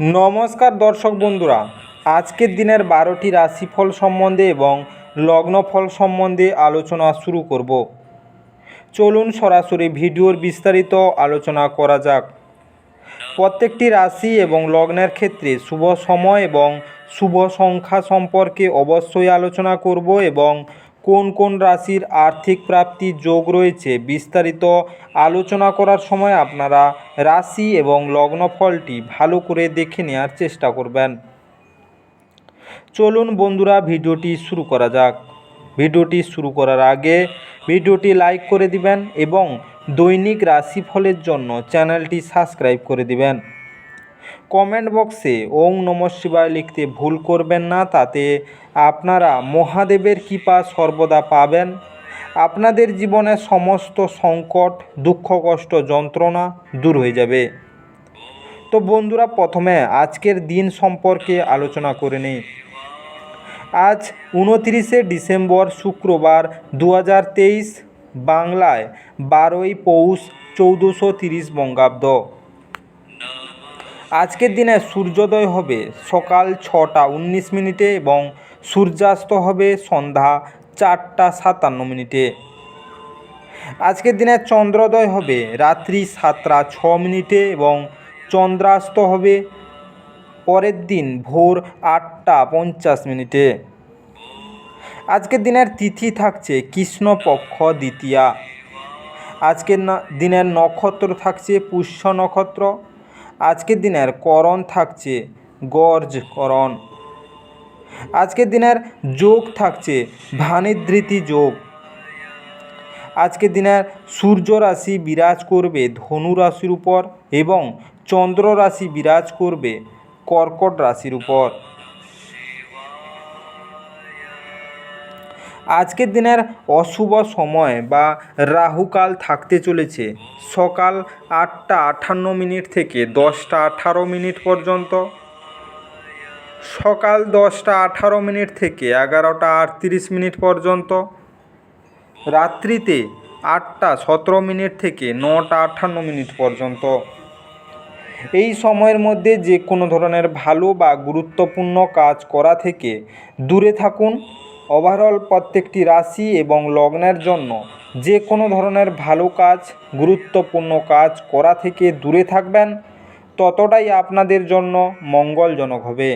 নমস্কার দর্শক বন্ধুরা, আজকের দিনের 12টি রাশিফল সম্বন্ধে এবং লগ্নফল সম্বন্ধে আলোচনা শুরু করব। চলুন সরাসরি ভিডিওর বিস্তারিত আলোচনা করা যাক। প্রত্যেকটি রাশি এবং লগ্নের ক্ষেত্রে শুভ সময় এবং শুভ সংখ্যা সম্পর্কে অবশ্যই আলোচনা করব এবং কোন কোন রাশির আর্থিক প্রাপ্তির যোগ রয়েছে বিস্তারিত আলোচনা করার সময় আপনারা রাশি এবং লগ্নফলটি ভালো করে দেখে নেওয়ার চেষ্টা করবেন। চলুন বন্ধুরা ভিডিওটি শুরু করা যাক। ভিডিওটি শুরু করার আগে ভিডিওটি লাইক করে দিবেন এবং দৈনিক রাশিফলের জন্য চ্যানেলটি সাবস্ক্রাইব করে দিবেন। কমেন্ট বক্সে ওং নমঃ শিবায় লিখতে ভুল করবেন না, তাতে আপনারা মহাদেবের কৃপা সর্বদা পাবেন। আপনাদের জীবনের সমস্ত সংকট, দুঃখ, কষ্ট, যন্ত্রণা দূর হয়ে যাবে। তো বন্ধুরা, প্রথমে আজকের দিন সম্পর্কে আলোচনা করে নিই। আজ 29শে ডিসেম্বর শুক্রবার 2023, বাংলায় 12ই পৌষ 1430 বঙ্গাব্দ। আজকের দিনে সূর্যোদয় হবে সকাল 6টা 19 মিনিটে এবং সূর্যাস্ত হবে সন্ধ্যা 4টা 57 মিনিটে। আজকের দিনে চন্দ্রোদয় হবে রাত্রি 7টা 6 মিনিটে এবং চন্দ্রাস্ত হবে পরের দিন ভোর 8টা 50 মিনিটে। আজকের দিনের তিথি থাকছে কৃষ্ণপক্ষ দ্বিতীয়া। আজকের দিনের নক্ষত্র থাকছে পুষ্য নক্ষত্র। আজকের দিনের করণ থাকছে গর্জ করণ। আজকের দিনের যোগ থাকছে ভানিধৃতি যোগ। আজকের দিনের সূর্য রাশি বিরাজ করবে ধনু রাশির উপর এবং চন্দ্র রাশি বিরাজ করবে কর্কট রাশির উপর। আজকের দিনের অশুভ সময় বা রাহুকাল থাকতে চলেছে সকাল 8টা 58 মিনিট থেকে 10টা 18 মিনিট পর্যন্ত, সকাল 10টা 18 মিনিট থেকে 11টা 38 মিনিট পর্যন্ত, রাত্রিতে 8টা 17 মিনিট থেকে 9টা 58 মিনিট পর্যন্ত। এই সময়ের মধ্যে যে কোনো ধরনের ভালো বা গুরুত্বপূর্ণ কাজ করা থেকে দূরে থাকুন। ওভারঅল প্রত্যেকটি রাশি এবং লগ্নের জন্য যে কোনো ধরনের ভালো কাজ, গুরুত্বপূর্ণ কাজ করা থেকে দূরে থাকবেন, ততটাই আপনাদের জন্য মঙ্গলজনক হবে।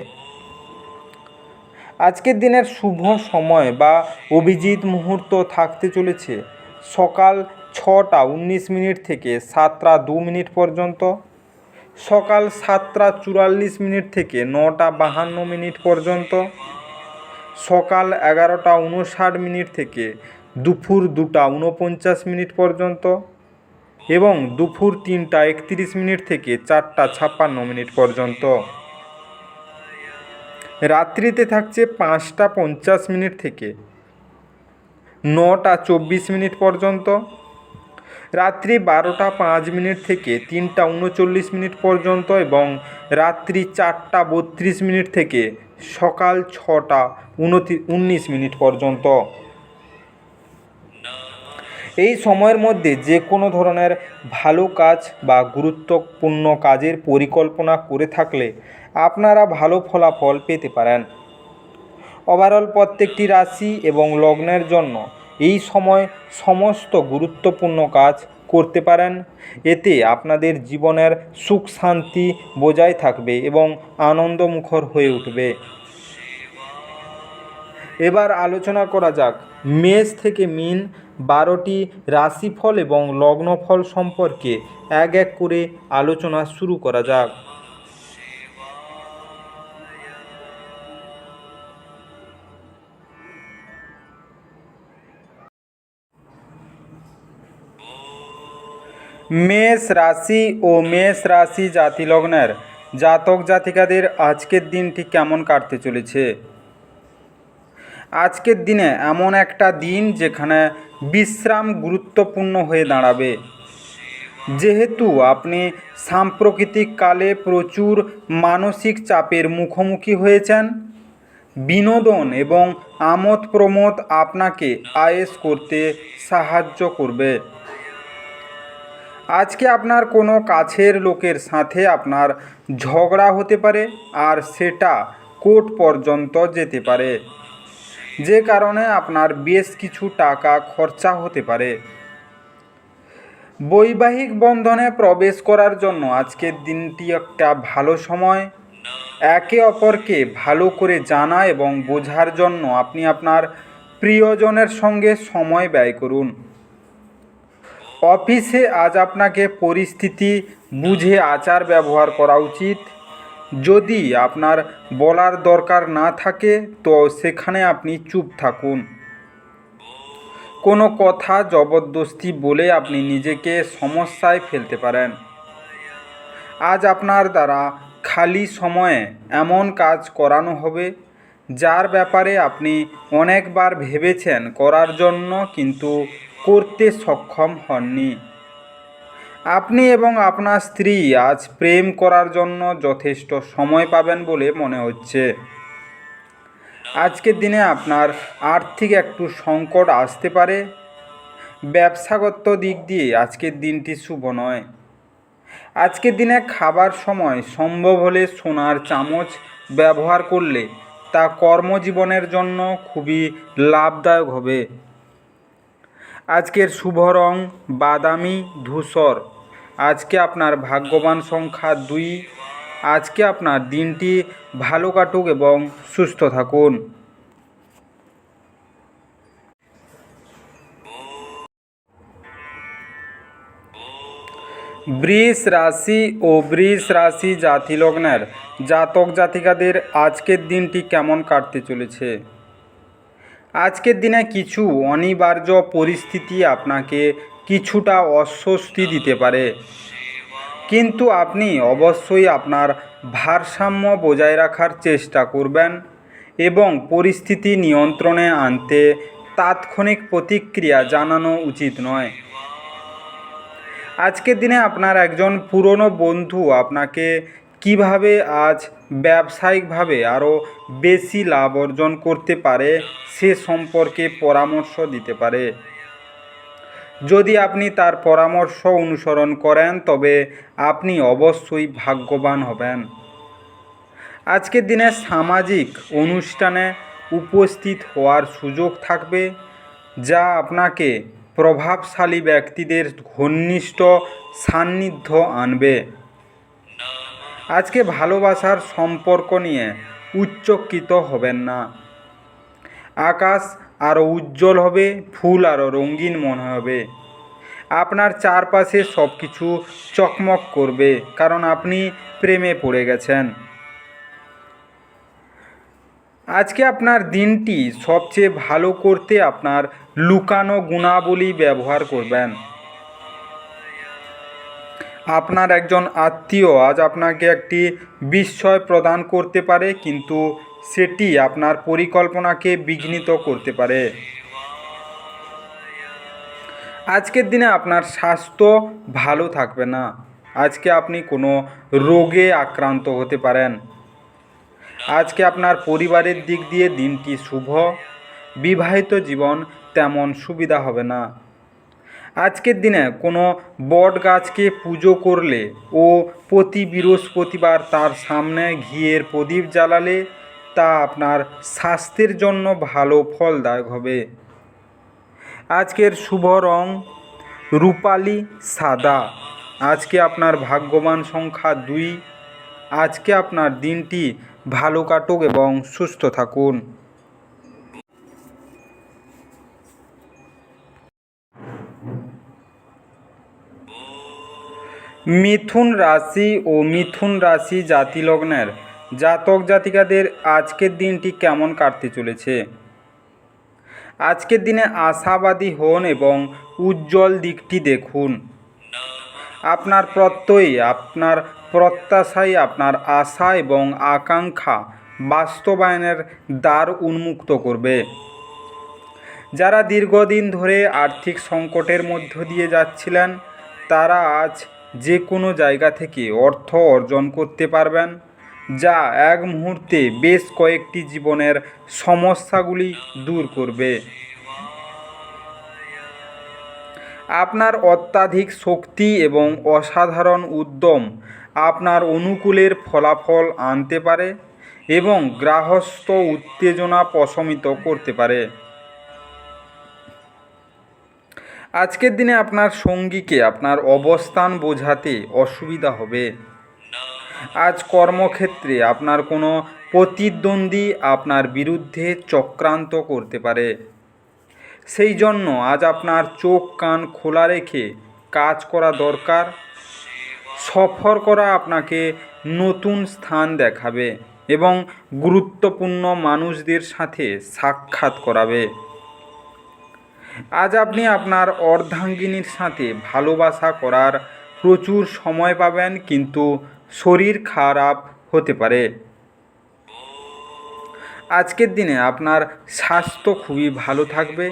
আজকের দিনের শুভ সময় বা অভিজিৎ মুহূর্ত থাকতে চলেছে সকাল 6টা 19 মিনিট থেকে 7টা 2 মিনিট পর্যন্ত, সকাল 7টা 44 মিনিট থেকে 9টা 52 মিনিট পর্যন্ত, সকাল 11টা 59 মিনিট থেকে দুপুর 2টা 49 মিনিট পর্যন্ত এবং দুপুর 3টা 31 মিনিট থেকে 4টা 56 মিনিট পর্যন্ত। রাত্রিতে থাকছে 5টা 50 মিনিট থেকে 9টা 24 মিনিট পর্যন্ত, রাত্রি 12টা 5 মিনিট থেকে 3টা 39 মিনিট পর্যন্ত এবং রাত্রি 4টা 32 মিনিট থেকে সকাল 6টা 19 মিনিট পর্যন্ত। এই সময়ের মধ্যে যে কোনো ধরনের ভালো কাজ বা গুরুত্বপূর্ণ কাজের পরিকল্পনা করে থাকলে আপনারা ভালো ফলাফল পেতে পারেন। ওভারঅল প্রত্যেকটি রাশি এবং লগ্নের জন্য এই সময় সমস্ত গুরুত্বপূর্ণ কাজ করতে পারেন। এতে আপনাদের জীবনের সুখ শান্তি বজায় থাকবে এবং আনন্দমুখর হয়ে উঠবে। এবার আলোচনা করা যাক মেষ থেকে মীন 12টি রাশিফল এবং লগ্নফল সম্পর্কে এক এক করে আলোচনা শুরু করা যাক। মেষ রাশি ও মেষ রাশি জাতিলগ্নের জাতক জাতিকাদের আজকের দিনটি কেমন কাটতে চলেছে। আজকের দিনে এমন একটা দিন যেখানে বিশ্রাম গুরুত্বপূর্ণ হয়ে দাঁড়াবে। যেহেতু আপনি সাম্প্রতিক কালে প্রচুর মানসিক চাপের মুখোমুখি হয়েছেন, বিনোদন এবং আমোদ প্রমোদ আপনাকে আয়েশ করতে সাহায্য করবে। আজকে আপনার কোনো কাছের লোকের সাথে আপনার ঝগড়া হতে পারে, আর সেটা কোর্ট পর্যন্ত যেতে পারে, যে কারণে আপনার বেশ কিছু টাকা খরচা হতে পারে। বৈবাহিক বন্ধনে প্রবেশ করার জন্য আজকের দিনটি একটা ভালো সময়। একে অপরকে ভালো করে জানা এবং বোঝার জন্য আপনি আপনার প্রিয়জনের সঙ্গে সময় ব্যয় করুন। অফিসে আজ আপনাকে পরিস্থিতি বুঝে আচার ব্যবহার করা উচিত। যদি আপনার বলার দরকার না থাকে তো সেখানে আপনি চুপ থাকুন। কোনো কথা জবরদস্তি বলে আপনি নিজেকে সমস্যায় ফেলতে পারেন। আজ আপনার দ্বারা খালি সময়ে এমন কাজ করানো হবে যার ব্যাপারে আপনি অনেকবার ভেবেছেন করার জন্য, কিন্তু করতে সক্ষম হননি। আপনি এবং আপনার স্ত্রী আজ প্রেম করার জন্য যথেষ্ট সময় পাবেন বলে মনে হচ্ছে। আজকের দিনে আপনার আর্থিক একটু সংকট আসতে পারে। ব্যবসাগত দিক দিয়ে আজকের দিনটি শুভ নয়। আজকের দিনে খাবার সময় সম্ভব হলে সোনার চামচ ব্যবহার করলে তা কর্মজীবনের জন্য খুবই লাভদায়ক হবে। আজকের শুভ রং বাদামি ধূসর। আজকে আপনার ভাগ্যবান সংখ্যা 2। আজকে আপনার দিনটি ভালো কাটুক এবং সুস্থ থাকুন। বৃষ রাশি ও বৃষ রাশি জাতি লগ্নের জাতক জাতিকাদের আজকের দিনটি কেমন কাটতে চলেছে। আজকের দিনে কিছু অনিবার্য পরিস্থিতি আপনাকে কিছুটা অস্বস্তি দিতে পারে, কিন্তু আপনি অবশ্যই আপনার ভারসাম্য বজায় রাখার চেষ্টা করবেন এবং পরিস্থিতি নিয়ন্ত্রণে আনতে তাৎক্ষণিক প্রতিক্রিয়া জানানো উচিত নয়। আজকের দিনে আপনার একজন পুরনো বন্ধু আপনাকে কিভাবে আজ ব্যবসায়িকভাবে আরও বেশি লাভ অর্জন করতে পারে সে সম্পর্কে পরামর্শ দিতে পারে। যদি আপনি তার পরামর্শ অনুসরণ করেন তবে আপনি অবশ্যই ভাগ্যবান হবেন। আজকের দিনে সামাজিক অনুষ্ঠানে উপস্থিত হওয়ার সুযোগ থাকবে, যা আপনাকে প্রভাবশালী ব্যক্তিদের ঘনিষ্ঠ সান্নিধ্য আনবে। আজকে ভালোবাসার সম্পর্ক নিয়ে উচ্চকিত হবেন না। আকাশ আরও উজ্জ্বল হবে, ফুল আরও রঙিন মনে হবে। আপনার চারপাশে সব কিছু চকমক করবে, কারণ আপনি প্রেমে পড়ে গেছেন। আজকে আপনার দিনটি সবচেয়ে ভালো করতে আপনার লুকানো গুণাবলী ব্যবহার করবেন। আপনার একজন আত্মীয় আজ আপনাকে একটি বিস্ময় প্রদান করতে পারে, কিন্তু সেটি আপনার পরিকল্পনাকে বিঘ্নিত করতে পারে। আজকের দিনে আপনার স্বাস্থ্য ভালো থাকবে না। আজকে আপনি কোনো রোগে আক্রান্ত হতে পারেন। আজকে আপনার পরিবারের দিক দিয়ে দিনটি শুভ। বিবাহিত জীবন তেমন সুবিধা হবে না। আজকের দিনে কোনো বট গাছকে পুজো করলে ও প্রতি বৃহস্পতিবার তার সামনে ঘিয়ের প্রদীপ জ্বালালে তা আপনার স্বাস্থ্যের জন্য ভালো ফলদায়ক হবে। আজকের শুভ রং রূপালি সাদা। আজকে আপনার ভাগ্যবান সংখ্যা 2। আজকে আপনার দিনটি ভালো কাটুক এবং সুস্থ থাকুন। মিথুন রাশি ও মিথুন রাশি জাতি লগ্নের জাতক জাতিকাদের আজকের দিনটি কেমন কাটতে চলেছে। আজকের দিনে আশাবাদী হন এবং উজ্জ্বল দিকটি দেখুন। আপনার প্রত্যয়, আপনার প্রত্যাশাই আপনার আশা এবং আকাঙ্ক্ষা বাস্তবায়নের দ্বার উন্মুক্ত করবে। যারা দীর্ঘদিন ধরে আর্থিক সংকটের মধ্য দিয়ে যাচ্ছিলেন তারা আজ যে কোনো জায়গা থেকে অর্থ অর্জন করতে পারবেন, যা এক মুহূর্তে বেশ কয়েকটি জীবনের সমস্যাগুলি দূর করবে। আপনার অত্যাধিক শক্তি এবং অসাধারণ উদ্যম আপনার অনুকূলের ফলাফল আনতে পারে এবং গ্রাহস্থ উত্তেজনা প্রশমিত করতে পারে। আজকের দিনে আপনার সঙ্গীকে আপনার অবস্থান বোঝাতে অসুবিধা হবে। আজ কর্মক্ষেত্রে আপনার কোনো প্রতিদ্বন্দ্বী আপনার বিরুদ্ধে চক্রান্ত করতে পারে। সেই জন্য আজ আপনার চোখ কান খোলা রেখে কাজ করা দরকার। সফর করা আপনাকে নতুন স্থান দেখাবে এবং গুরুত্বপূর্ণ মানুষদের সাথে সাক্ষাৎ করাবে। আজ আপনি আপনার অর্ধাঙ্গিনীর সাথে ভালোবাসা করার প্রচুর সময় পাবেন, কিন্তু শরীর খারাপ হতে পারে। আজকের দিনে আপনার স্বাস্থ্য খুবই ভালো থাকবে।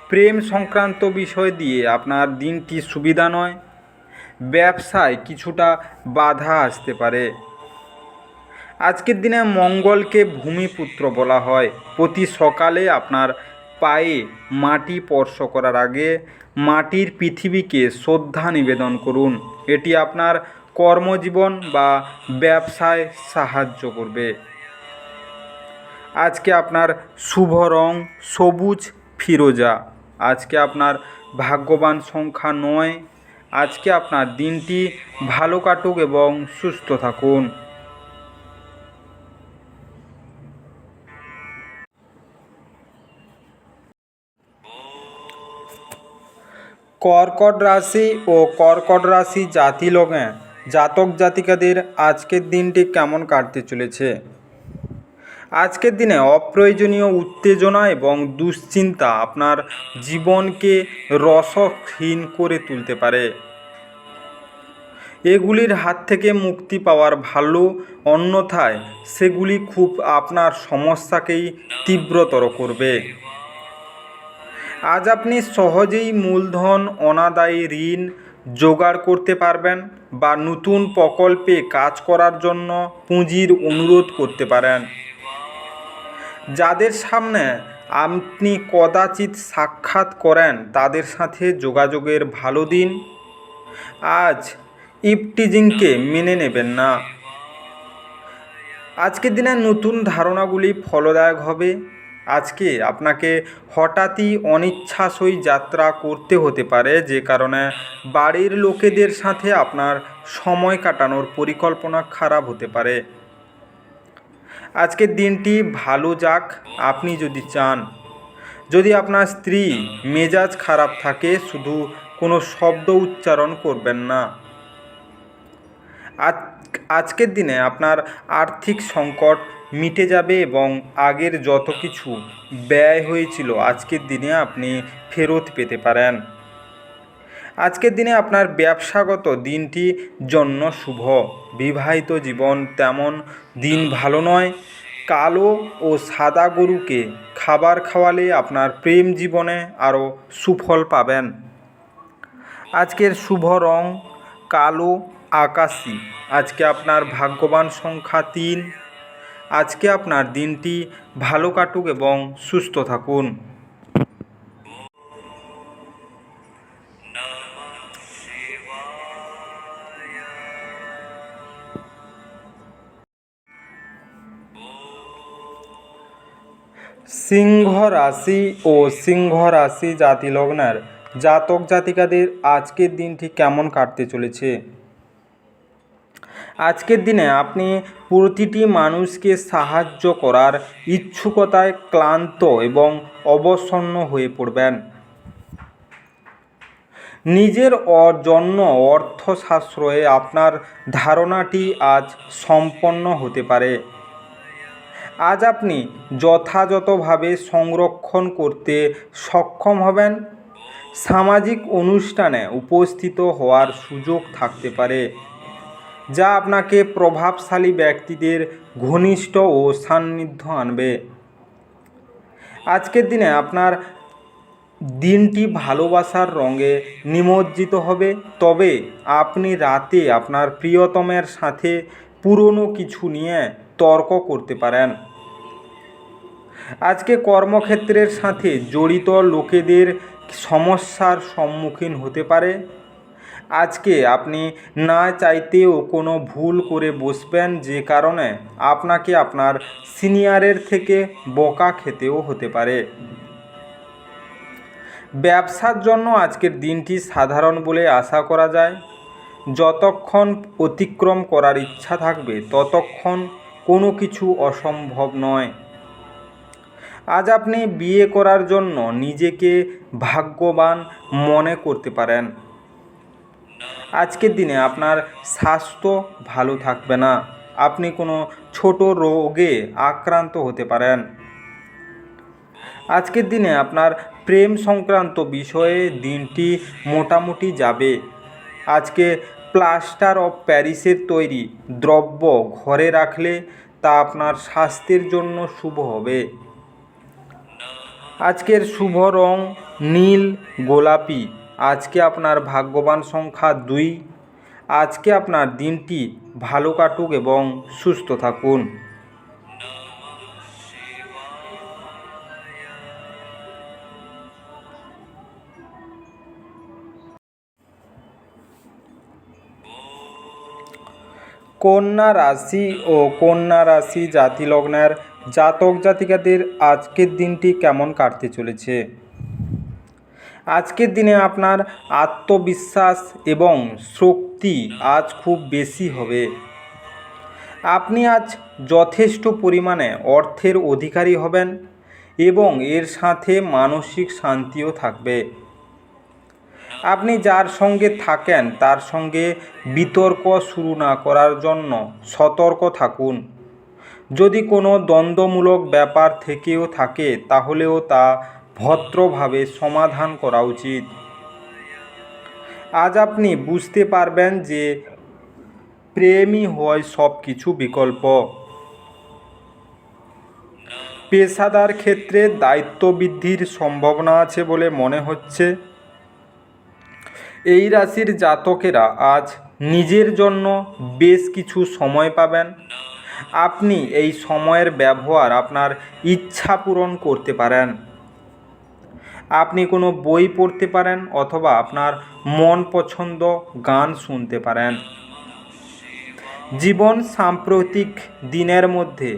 প্রেম সংক্রান্ত বিষয় দিয়ে আপনার দিনটি সুবিধা নয়। ব্যবসায় কিছুটা বাধা আসতে পারে। আজকের দিনে মঙ্গলকে ভূমিপুত্র বলা হয়। প্রতি সকালে আপনার পায়ে মাটি স্পর্শ করার আগে মাটির পৃথিবীকে শ্রদ্ধা নিবেদন করুন। এটি আপনার কর্মজীবন বা ব্যবসায় সাহায্য করবে। আজকে আপনার শুভ রং সবুজ ফিরোজা। আজকে আপনার ভাগ্যবান সংখ্যা 9। আজকে আপনার দিনটি ভালো কাটুক এবং সুস্থ থাকুন। কর্কট রাশি ও কর্কট রাশি জাতক জাতিকাদের আজকের দিনটি কেমন কাটতে চলেছে? আজকের দিনে অপ্রয়োজনীয় উত্তেজনা এবং দুশ্চিন্তা আপনার জীবনকে রসহীন করে তুলতে পারে। এগুলির হাত থেকে মুক্তি পাওয়ার ভালো, অন্যথায় সেগুলি খুব আপনার সমস্যাকেই তীব্রতর করবে। আজ আপনি সহজেই মূলধন, অনাদায়ী ঋণ জোগাড় করতে পারবেন বা নতুন প্রকল্পে কাজ করার জন্য পুঁজির অনুরোধ করতে পারেন। যাদের সামনে আপনি কদাচিৎ সাক্ষাৎ করেন তাদের সাথে যোগাযোগের ভালো দিন। আজ ইভটিজিংকে মেনে নেবেন না। আজকের দিনে নতুন ধারণাগুলি ফলদায়ক হবে। আজকে আপনাকে হঠাৎই অনিচ্ছাসই যাত্রা করতে হতে পারে, যে কারণে বাড়ির লোকেদের সাথে আপনার সময় কাটানোর পরিকল্পনা খারাপ হতে পারে। আজকের দিনটি ভালো যাক আপনি যদি চান। যদি আপনার স্ত্রী মেজাজ খারাপ থাকে, শুধু কোনো শব্দ উচ্চারণ করবেন না। আজকের দিনে আপনার আর্থিক সংকট মিটে যাবে এবং আগের যত কিছু ব্যয় হয়েছিল আজকের দিনে আপনি ফেরত পেতে পারেন। আজকের দিনে আপনার ব্যবসাগত দিনটি জন্য শুভ। বিবাহিত জীবন তেমন দিন ভালো নয়। কালো ও সাদা গরুকে খাবার খাওয়ালে আপনার প্রেম জীবনে আরও সুফল পাবেন। আজকের শুভ রং কালো আকাশি। আজকে আপনার ভাগ্যবান সংখ্যা 3। আজকে আপনার দিনটি ভালো কাটুক এবং সুস্থ থাকুন। সিংহ রাশি ও সিংহ রাশি জাতিলগ্নের জাতক জাতিকাদের আজকের দিনটি কেমন কাটতে চলেছে? আজকের দিনে আপনি প্রতিটি মানুষকে সাহায্য করার ইচ্ছুকতায় ক্লান্ত এবং অবসন্ন হয়ে পড়বেন। নিজের জন্য অর্থ সাশ্রয়ে আপনার ধারণাটি আজ সম্পন্ন হতে পারে। আজ আপনি যথাযথভাবে সংরক্ষণ করতে সক্ষম হবেন। সামাজিক অনুষ্ঠানে উপস্থিত হওয়ার সুযোগ থাকতে পারে, যা আপনাকে প্রভাবশালী ব্যক্তিদের ঘনিষ্ঠ ও সান্নিধ্য আনবে। আজকের দিনে আপনার দিনটি ভালোবাসার রঙে নিমজ্জিত হবে, তবে আপনি রাতে আপনার প্রিয়তমের সাথে পুরনো কিছু নিয়ে তর্ক করতে পারেন। আজকে কর্মক্ষেত্রের সাথে জড়িত লোকেদের সমস্যার সম্মুখীন হতে পারে। আজকে আপনি না চাইতেও কোনো ভুল করে বসবেন, যে কারণে আপনাকে আপনার সিনিয়রের থেকে বকা খেতেও হতে পারে। ব্যবসার জন্য আজকের দিনটি সাধারণ বলে আশা করা যায়। যতক্ষণ অতিক্রম করার ইচ্ছা থাকবে ততক্ষণ কোনো কিছু অসম্ভব নয়। আজ আপনি বিয়ে করার জন্য নিজেকে ভাগ্যবান মনে করতে পারেন। আজকের দিনে আপনার স্বাস্থ্য ভালো থাকবে না, আপনি কোনো ছোট রোগে আক্রান্ত হতে পারেন। আজকের দিনে আপনার প্রেম সংক্রান্ত বিষয়ে দিনটি মোটামুটি যাবে। আজকে প্লাস্টার অফ প্যারিসের তৈরি দ্রব্য ঘরে রাখলে তা আপনার স্বাস্থ্যের জন্য শুভ হবে। আজকের শুভ রং নীল গোলাপি। আজকে আপনার ভাগ্যবান সংখ্যা 2। আজকে আপনার দিনটি ভালো কাটুক এবং সুস্থ থাকুন। কন্যা রাশি ও কন্যা রাশি জাতি লগ্নের জাতক জাতিকাদের আজকের দিনটি কেমন কাটতে চলেছে? আজকের দিনে আপনার আত্মবিশ্বাস এবং শক্তি আজ খুব বেশি হবে। আপনি আজ যথেষ্ট পরিমাণে অর্থের অধিকারী হবেন এবং এর সাথে মানসিক শান্তিও থাকবে। আপনি যার সঙ্গে থাকেন তার সঙ্গে বিতর্ক শুরু না করার জন্য সতর্ক থাকুন। যদি কোনো দ্বন্দ্বমূলক ব্যাপার থেকেও থাকে তাহলেও তা ভদ্রভাবে সমাধান করা উচিত। আজ আপনি বুঝতে পারবেন যে প্রেমই হয় সব কিছু বিকল্প। পেশাদার ক্ষেত্রে দায়িত্ব বৃদ্ধির সম্ভাবনা আছে বলে মনে হচ্ছে। এই রাশির জাতকেরা আজ নিজের জন্য বেশ কিছু সময় পাবেন। আপনি এই সময়ের ব্যবহার আপনার ইচ্ছা পূরণ করতে পারেন। আপনি কোনো বই পড়তে পারেন অথবা আপনার মন পছন্দ গান শুনতে পারেন। জীবন সাম্প্রতিক দিনের মধ্যে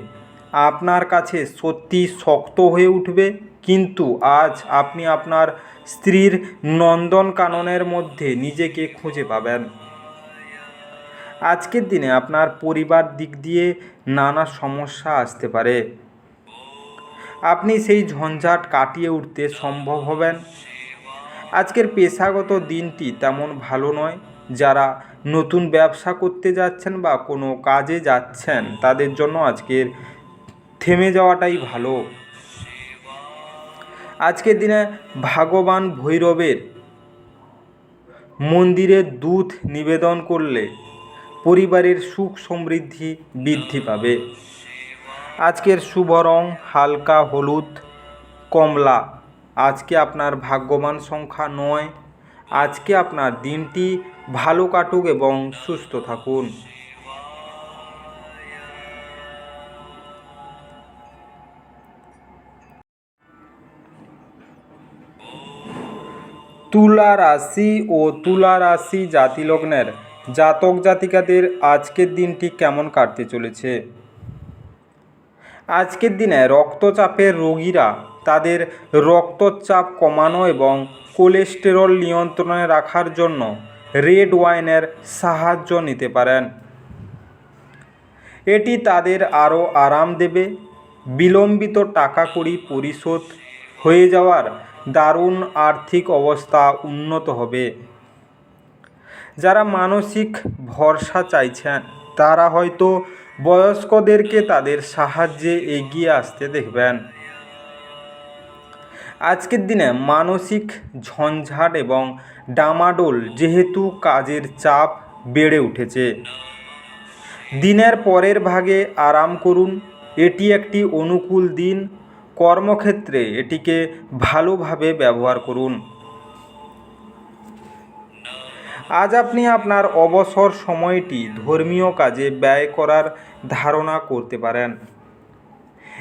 আপনার কাছে সত্যি শক্ত হয়ে উঠবে, কিন্তু আজ আপনি আপনার স্ত্রীর নন্দনকাননের মধ্যে নিজেকে খুঁজে পাবেন। আজকের দিনে আপনার পরিবার দিক দিয়ে নানা সমস্যা আসতে পারে। আপনি সেই ঝঞ্ঝাট কাটিয়ে উঠতে সম্ভব হবেন। আজকের পেশাগত দিনটি তেমন ভালো নয়। যারা নতুন ব্যবসা করতে যাচ্ছেন বা কোনো কাজে যাচ্ছেন তাদের জন্য আজকের থেমে যাওয়াটাই ভালো। আজকের দিনে ভগবান ভৈরবের মন্দিরে দুধ নিবেদন করলে পরিবারের সুখ সমৃদ্ধি বৃদ্ধি পাবে। আজকের শুভ রং হালকা হলুদ কমলা। আজকে আপনার ভাগ্যবান সংখ্যা 9। আজকে আপনার দিনটি ভালো কাটুক এবং সুস্থ থাকুন। তুলা রাশি ও তুলা রাশি জাতিলগ্নের জাতক জাতিকাদের আজকের দিনটি কেমন কাটতে চলেছে? আজকের দিনে রক্তচাপের রোগীরা তাদের রক্তচাপ কমানো এবং কোলেস্টেরল নিয়ন্ত্রণে রাখার জন্য রেড ওয়াইনের সাহায্য নিতে পারেন। এটি তাদের আরও আরাম দেবে। বিলম্বিত টাকা কড়ি পরিশোধ হয়ে যাওয়ার দারুণ আর্থিক অবস্থা উন্নত হবে। যারা মানসিক ভরসা চাইছেন তারা হয়তো বয়স্কদেরকে তাদের সাহায্যে এগিয়ে আসতে দেখবেন। আজকের দিনে মানসিক ঝঞ্ঝাট এবং ডামাডোল যেহেতু কাজের চাপ বেড়ে উঠেছে। দিনের পরের ভাগে আরাম করুন। এটি একটি অনুকূল দিন। কর্মক্ষেত্রে এটিকে ভালোভাবে ব্যবহার করুন। আজ আপনি আপনার অবসর সময়টি ধর্মীয় কাজে ব্যয় করার ধারণা করতে পারেন।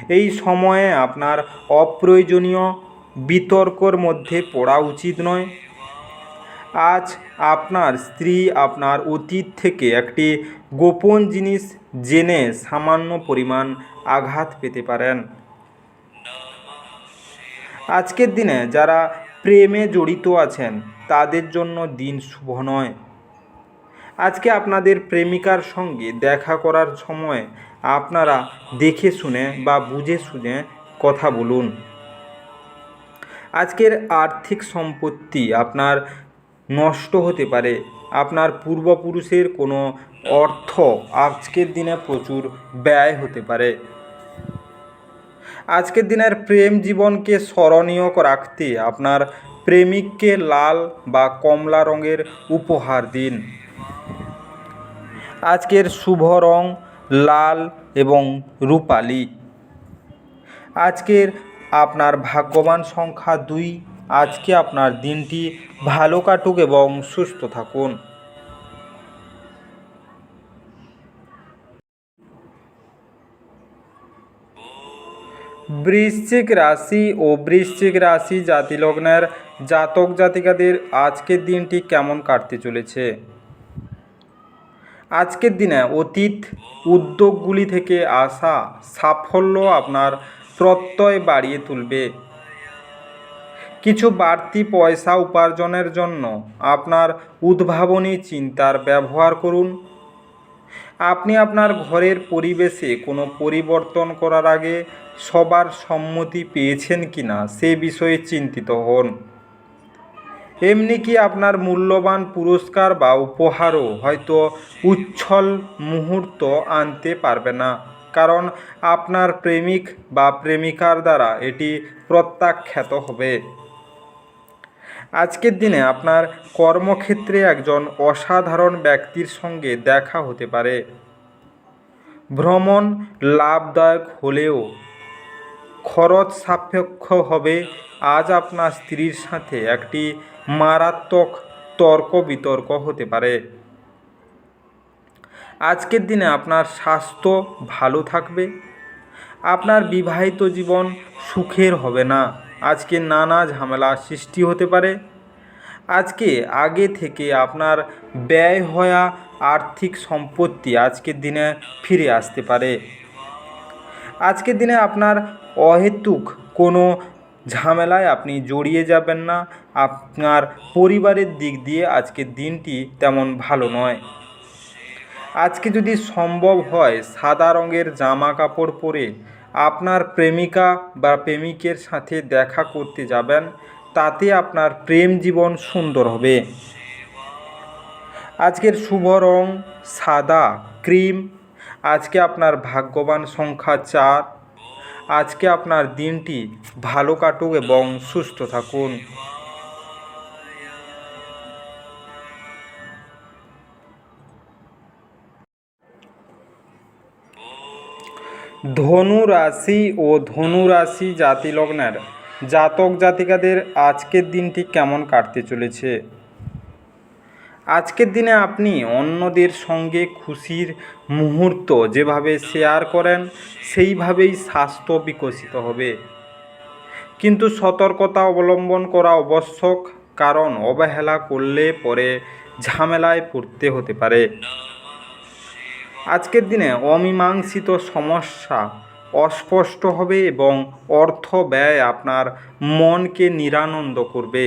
এই সময়ে আপনার অপ্রয়োজনীয় বিতর্কর মধ্যে পড়া উচিত নয়। আজ আপনার স্ত্রী আপনার অতীত থেকে একটি গোপন জিনিস জেনে সামান্য পরিমাণ আঘাত পেতে পারেন। আজকের দিনে যারা প্রেমে জড়িত আছেন তাদের জন্য দিন শুভ নয়। আজকে আপনাদের প্রেমিকার সঙ্গে দেখা করার সময় আপনারা দেখে শুনে বা বুঝে শুনে কথা বলুন। আজকের আর্থিক সম্পত্তি আপনার নষ্ট হতে পারে। আপনার পূর্বপুরুষের কোনো অর্থ আজকের দিনে প্রচুর ব্যয় হতে পারে। আজকের দিনের প্রেম জীবনকে স্মরণীয় রাখতে আপনার প্রেমিককে লাল বা কমলা রঙের উপহার দিন। আজকের শুভ রং লাল এবং রূপালি। আজকের আপনার ভাগ্যবান সংখ্যা 2। আজকে আপনার দিনটি ভালো কাটুক এবং সুস্থ থাকুন। বৃশ্চিক রাশি ও বৃশ্চিক রাশি জাতিলগ্নের জাতক জাতিকাদের আজকের দিনটি কেমন কাটতে চলেছে? আজকের দিনে অতীত উদ্যোগগুলি থেকে আসা সাফল্য আপনার প্রত্যয় বাড়িয়ে তুলবে। কিছু বাড়তি পয়সা উপার্জনের জন্য আপনার উদ্ভাবনী চিন্তার ব্যবহার করুন। আপনি আপনার ঘরের পরিবেশে কোনো পরিবর্তন করার আগে সবার সম্মতি পেয়েছেন কিনা সে বিষয়ে চিন্তিত হন। এমনি কি আপনার মূল্যবান পুরস্কার বা উপহারও হয়তো উচ্ছল মুহূর্ত আনতে পারবে না, কারণ আপনার প্রেমিক বা প্রেমিকার দ্বারা এটি প্রত্যাখ্যাত হবে। আজকের দিনে আপনার কর্মক্ষেত্রে একজন অসাধারণ ব্যক্তির সঙ্গে দেখা হতে পারে। ভ্রমণ লাভদায়ক হলেও খরচ সাপেক্ষ হবে। আজ আপনার স্ত্রীর সাথে একটি মারাত্মক তর্ক বিতর্ক হতে পারে। আজকের দিনে আপনার স্বাস্থ্য ভালো থাকবে। আপনার বিবাহিত জীবন সুখের হবে না। আজকে নানা ঝামেলা সৃষ্টি হতে পারে। আজকে আগে থেকে আপনার ব্যয় হওয়া আর্থিক সম্পত্তি আজকের দিনে ফিরে আসতে পারে। আজকের দিনে আপনার অহেতুক কোনো ঝামেলায় আপনি জড়িয়ে যাবেন না। আপনার পরিবারের দিক দিয়ে আজকের দিনটি তেমন ভালো নয়। আজকে যদি সম্ভব হয় সাদা রঙের জামা কাপড় পরে আপনার প্রেমিকা বা প্রেমিকের সাথে দেখা করতে যাবেন, তাতে আপনার প্রেম জীবন সুন্দর হবে। আজকের শুভ রং সাদা ক্রিম। আজকে আপনার ভাগ্যবান সংখ্যা 4। আজকে আপনার দিনটি ভালো কাটুক এবং সুস্থ থাকুন। ধনু রাশি ও ধনু রাশি জাতিলগ্নের জাতক জাতিকাদের আজকের দিনটি কেমন কাটতে চলেছে? আজকের দিনে আপনি অন্যদের সঙ্গে খুশির মুহূর্ত যেভাবে শেয়ার করেন সেইভাবেই স্বাস্থ্য বিকশিত হবে। কিন্তু সতর্কতা অবলম্বন করা আবশ্যক, কারণ অবহেলা করলে পরে ঝামেলায় পড়তে হতে পারে। আজকের দিনে অমীমাংসিত সমস্যা অস্পষ্ট হবে এবং অর্থ ব্যয় আপনার মনকে নিরানন্দ করবে।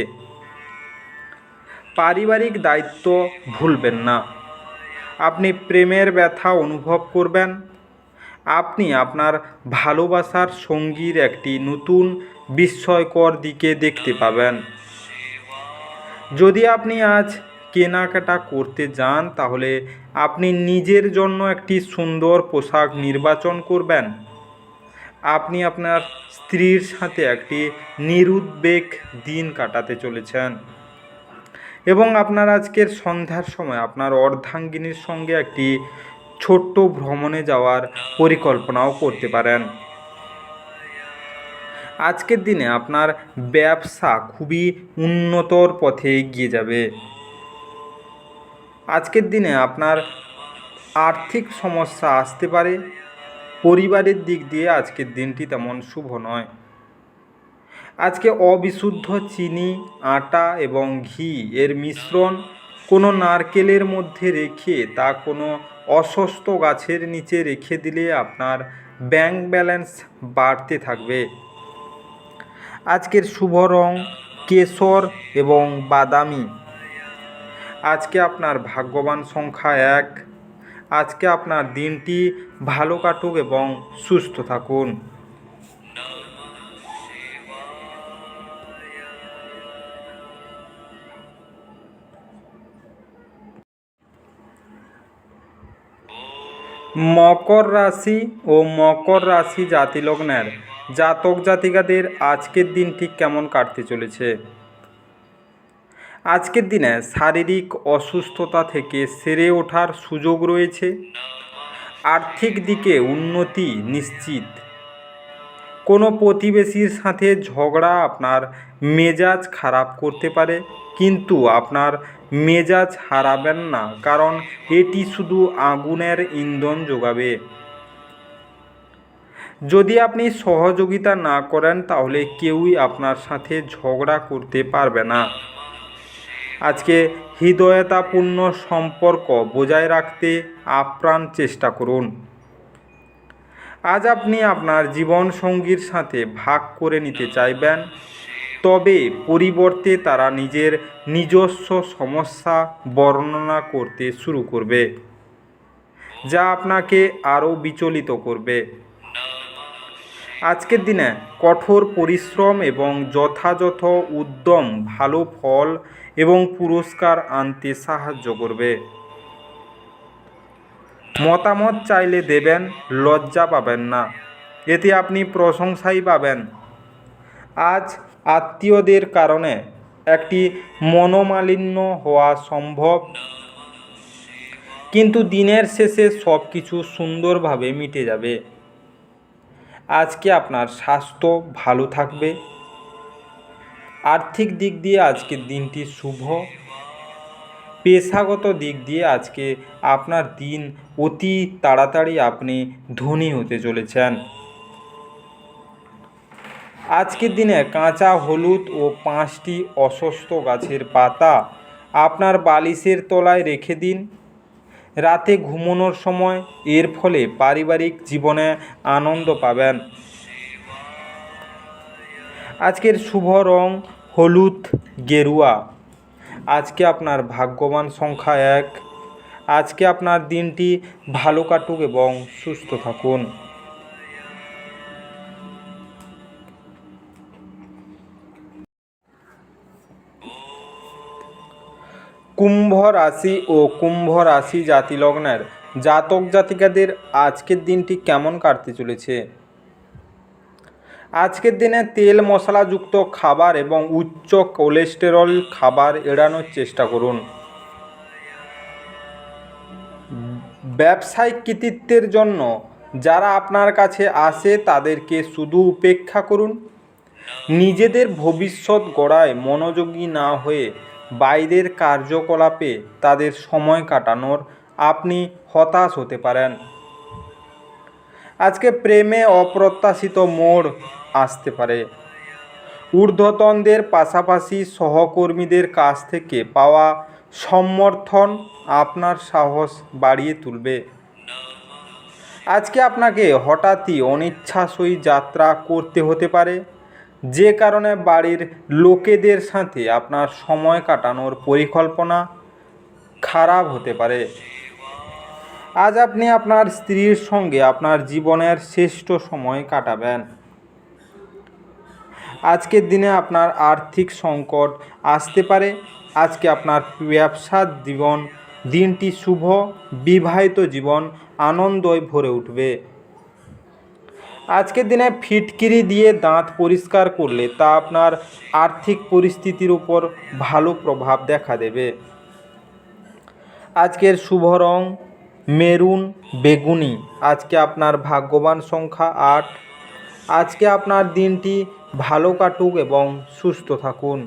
পারিবারিক দায়িত্ব ভুলবেন না। আপনি প্রেমের ব্যথা অনুভব করবেন। আপনি আপনার ভালোবাসার সঙ্গীর একটি নতুন বিস্ময়কর দিকে দেখতে পাবেন। যদি আপনি আজ কেনাকাটা করতে যান তাহলে আপনি নিজের জন্য একটি সুন্দর পোশাক নির্বাচন করবেন। আপনি আপনার স্ত্রীর সাথে একটি নিরুদ্বেগ দিন কাটাতে চলেছেন এবং আপনার আজকের সন্ধ্যার সময় আপনার অর্ধাঙ্গিনীর সঙ্গে একটি ছোট্ট ভ্রমণে যাওয়ার পরিকল্পনাও করতে পারেন। আজকের দিনে আপনার ব্যবসা খুবই উন্নতর পথে এগিয়ে যাবে। আজকের দিনে আপনার আর্থিক সমস্যা আসতে পারে। পরিবারের দিক দিয়ে আজকের দিনটি তেমন শুভ নয়। আজকে অবিশুদ্ধ চিনি, আটা এবং ঘি এর মিশ্রণ কোনো নারকেলের মধ্যে রেখে তা কোনো অসুস্থ গাছের নিচে রেখে দিলে আপনার ব্যাংক ব্যালেন্স বাড়তে থাকবে। আজকের শুভ রং কেশর এবং বাদামি। আজকে আপনার ভাগ্যবান সংখ্যা 1। আজকে আপনার দিনটি ভালো কাটুক এবং সুস্থ থাকুন। মকর রাশি ও মকর রাশি জাতিলগ্নের জাতক জাতিকাদের আজকের দিনটি কেমন কাটতে চলেছে? আজকের দিনে শারীরিক অসুস্থতা থেকে সেরে ওঠার সুযোগ রয়েছে। আর্থিক দিকে উন্নতি নিশ্চিত। কোনো প্রতিবেশীর সাথে ঝগড়া আপনার মেজাজ খারাপ করতে পারে, কিন্তু আপনার মেজাজ হারাবেন না, কারণ এটি শুধু আগুনের ইন্ধন যোগাবে। যদি আপনি সহযোগিতা না করেন তাহলে কেউই আপনার সাথে ঝগড়া করতে পারবে না। আজকে হৃদয়তাপূর্ণ সম্পর্ক বজায় রাখতে আপ্রাণ চেষ্টা করুন। আজ আপনি আপনার জীবনসঙ্গীর সাথে ভাগ করে নিতে চাইবেন, তবে পরিবর্তে তারা নিজের নিজস্ব সমস্যা বর্ণনা করতে শুরু করবে, যা আপনাকে আরও বিচলিত করবে। আজকের দিনে কঠোর পরিশ্রম এবং যথাযথ উদ্যম ভালো ফল এবং পুরস্কার আনতে সাহায্য করবে। মতামত চাইলে দেবেন, লজ্জা পাবেন না, এতে আপনি প্রশংসাই পাবেন। আজ আত্মীয়দের কারণে একটি মনোমালিন্য হওয়া সম্ভব, কিন্তু দিনের শেষে সব কিছু সুন্দরভাবে মিটে যাবে। আজকে আপনার স্বাস্থ্য ভালো থাকবে। আর্থিক দিক দিয়ে আজকের দিনটি শুভ। পেশাগত দিক দিয়ে আজকে আপনার দিন অতি তাড়াতাড়ি আপনি ধনী হতে চলেছেন। আজকের দিনে কাঁচা হলুদ ও 5টি অসুস্থ গাছের পাতা আপনার বালিশের তলায় রেখে দিন রাতে ঘুমানোর সময়। এর ফলে পারিবারিক জীবনে আনন্দ পাবেন। আজকের শুভ রং হলুদ গেরুয়া। আজকে আপনার ভাগ্যবান সংখ্যা 1। আজকে আপনার দিনটি ভালো কাটুক এবং সুস্থ থাকুন। কুম্ভ রাশি ও কুম্ভ রাশি জাতিলগ্নের জাতক জাতিকাদের আজকের দিনটি কেমন কাটতে চলেছে? আজকের দিনে তেল মশলাযুক্ত খাবার এবং উচ্চ কোলেস্টেরল খাবার এড়ানোর চেষ্টা করুন। ব্যবসায়িক কৃতিত্বের জন্য যারা আপনার কাছে আসে তাদেরকে শুধু উপেক্ষা করুন। নিজেদের ভবিষ্যৎ গড়ায় মনোযোগী না হয়ে বাইরের কার্যকলাপে তাদের সময় কাটানোর আপনি হতাশ হতে পারেন। আজকে প্রেমে অপ্রত্যাশিত মোড় আসতে পারে। ঊর্ধ্বতনদের পাশাপাশি সহকর্মীদের কাছ থেকে পাওয়া সমর্থন আপনার সাহস বাড়িয়ে তুলবে। আজকে আপনাকে হঠাৎই অনিচ্ছাসই যাত্রা করতে হতে পারে, যে কারণে বাড়ির লোকেদের সাথে আপনার সময় কাটানোর পরিকল্পনা খারাপ হতে পারে। আজ আপনি আপনার স্ত্রীর সঙ্গে আপনার জীবনের শ্রেষ্ঠ সময় কাটাবেন। আজকের দিনে আপনার আর্থিক সংকট আসতে পারে। আজকে আপনার ব্যবসার দিনটি শুভ। বিবাহিত জীবন আনন্দয় ভরে উঠবে। আজকের দিনে ফিটকিরি দিয়ে দাঁত পরিষ্কার করলে তা আপনার আর্থিক পরিস্থিতির উপর ভালো প্রভাব দেখা দেবে। আজকের শুভ রং মেরুন বেগুনি। আজকে আপনার ভাগ্যবান সংখ্যা 8। আজকে আপনার দিনটি ভালো কাটুক এবং সুস্থ থাকুন।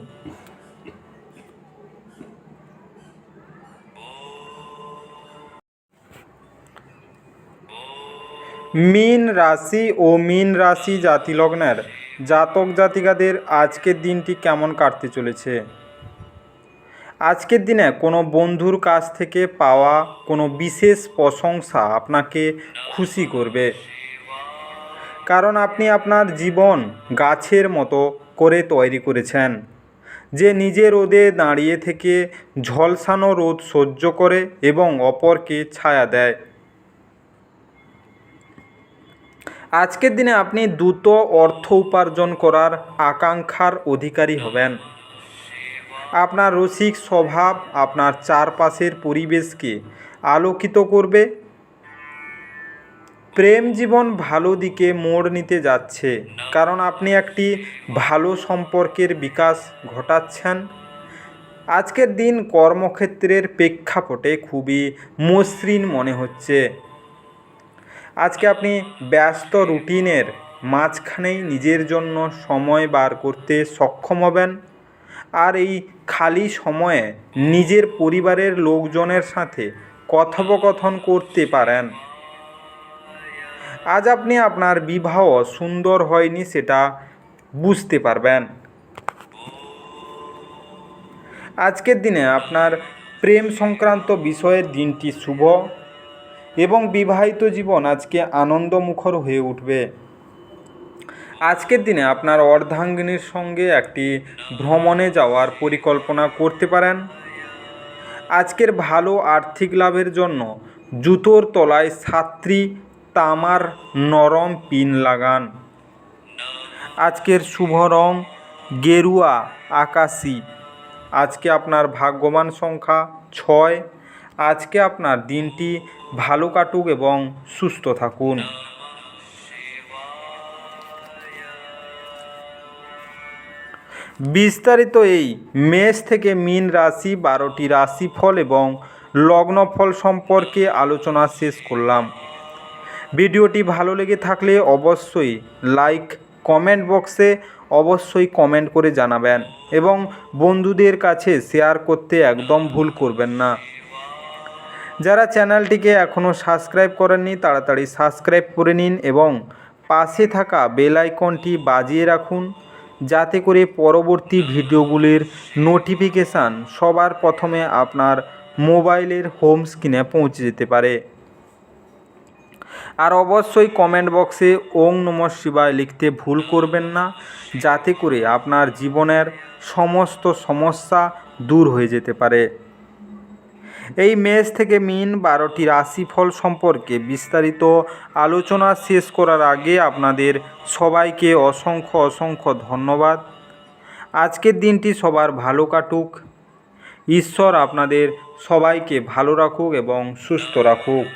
মীন রাশি ও মীন রাশি জাতিলগ্নের জাতক জাতিকাদের আজকের দিনটি কেমন কাটতে চলেছে? আজকের দিনে কোনো বন্ধুর কাছ থেকে পাওয়া কোনো বিশেষ প্রশংসা আপনাকে খুশি করবে, কারণ আপনি আপনার জীবন গাছের মতো করে তৈরি করেছেন, যে নিজের রোদে দাঁড়িয়ে থেকে ঝলসানো রোদ সহ্য করে এবং অপরকে ছায়া দেয়। আজকের দিনে আপনি দ্রুত অর্থ উপার্জন করার আকাঙ্ক্ষার অধিকারী হবেন। আপনার রসিক স্বভাব আপনার চারপাশের পরিবেশকে আলোকিত করবে। প্রেম জীবন ভালো দিকে মোড় নিতে যাচ্ছে, কারণ আপনি একটি ভালো সম্পর্কের বিকাশ ঘটাচ্ছেন। আজকের দিন কর্মক্ষেত্রের প্রেক্ষাপটে খুবই মসৃণ মনে হচ্ছে। আজকে আপনি ব্যস্ত রুটিনের মাঝখানেই নিজের জন্য সময় বার করতে সক্ষম হবেন, আর এই খালি সময়ে নিজের পরিবারের লোকজনের সাথে কথোপকথন করতে পারেন। আজ আপনি আপনার বিবাহ সুন্দর হয়নি সেটা বুঝতে পারবেন। আজকের দিনে আপনার প্রেম সংক্রান্ত বিষয়ের দিনটি শুভ এবং বিবাহিত জীবন আজকে আনন্দমুখর হয়ে উঠবে। আজকের দিনে আপনার অর্ধাঙ্গিনীর সঙ্গে একটি ভ্রমণে যাওয়ার পরিকল্পনা করতে পারেন। আজকের ভালো আর্থিক লাভের জন্য জুতোর তলায় 7টি তামার নরম পিন লাগান। আজকের শুভ রং গেরুয়া আকাশি। আজকে আপনার ভাগ্যবান সংখ্যা 6। আজকে আপনার দিনটি ভালো কাটুক এবং সুস্থ থাকুন। বিস্তারিত এই মেষ থেকে মীন রাশি 12টি রাশিফল এবং লগ্নফল সম্পর্কে আলোচনা শেষ করলাম। ভিডিওটি ভালো লেগে থাকলে অবশ্যই লাইক, কমেন্ট বক্সে অবশ্যই কমেন্ট করে জানাবেন এবং বন্ধুদের কাছে শেয়ার করতে একদম ভুল করবেন না। যারা চ্যানেলটিকে এখনও সাবস্ক্রাইব করেননি তাড়াতাড়ি সাবস্ক্রাইব করে নিন এবং পাশে থাকা বেল আইকনটি বাজিয়ে রাখুন, যাতে করে পরবর্তী ভিডিওগুলির নোটিফিকেশান সবার প্রথমে আপনার মোবাইলের হোম স্ক্রিনে পৌঁছে যেতে পারে। আর অবশ্যই কমেন্ট বক্সে ওং নমঃ শিবায় লিখতে ভুল করবেন না, যাতে করে আপনার জীবনের সমস্ত সমস্যা দূর হয়ে যেতে পারে। এই মেষ থেকে মীন 12টি রাশিফল সম্পর্কে বিস্তারিত আলোচনা শেষ করার আগে আপনাদের সবাইকে অসংখ্য ধন্যবাদ। আজকের দিনটি সবার ভালো কাটুক। ঈশ্বর আপনাদের সবাইকে ভালো রাখুক এবং সুস্থ রাখুক।